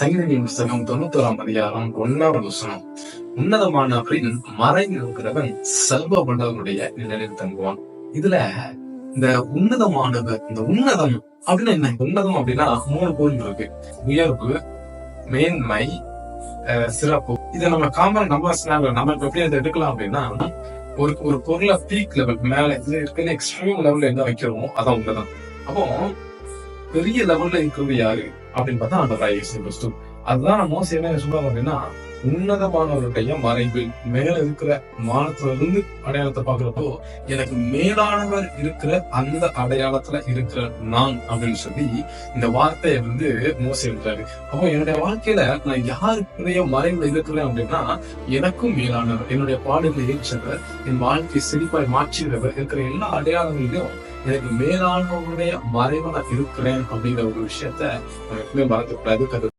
சங்கீதங்களின் புஸ்தகம் 91ஆம் அதிகாரம் 1வது வசனம். உன்னதமானவரின் மறைவில் இருக்கிறவன் சர்வ வல்லவருடைய நிழலில் தங்குவான். இதுல இந்த உன்னதமானவர், இந்த உன்னதம் அப்படின்னு என்ன? உன்னதம் அப்படின்னா 3 பொருள் இருக்கு. உயர்வு, மேன்மை, சிறப்பு. இதை நம்ம காமன் நம்ம எப்படி அதை எடுக்கலாம் அப்படின்னா, ஒரு பொருளை பீக் லெவல் மேல இருக்குன்னு எக்ஸ்ட்ரீம் லெவல்ல என்ன வைக்கிறோமோ அதான் உன்னதம். அப்போ பெரிய லெவல்ல இருக்கிறது யாரு அப்படின்னு பார்த்தா ஆண்டவராகிய இயேசு கிறிஸ்து. அதுதான் மோசே என்ன சொல்றாங்க அப்படின்னா, உன்னதமானவருடைய மறைவில் மேல இருக்கிற வானத்துல இருந்து அடையாளத்தை பாக்குறப்போ எனக்கு மேலானவர் இருக்கிற அந்த அடையாளத்துல இருக்கிற நான் அப்படின்னு சொல்லி இந்த வார்த்தையை மோசே இருக்கிறாரு. அப்போ என்னுடைய வாழ்க்கையில நான் யாருக்குரிய மறைவுல இருக்கிறேன் அப்படின்னா, எனக்கும் மேலானவர், என்னுடைய பாடுகளை ஏற்றவர், என் வாழ்க்கையை செழிப்பாய் மாற்றுகிறவர், இருக்கிற எல்லா அடையாளங்களிலும் எனக்கு மேலானவருடைய மறைவா நான் இருக்கிறேன் அப்படிங்கிற ஒரு விஷயத்த நம்ம எப்பவுமே மறந்துக்கூடாது.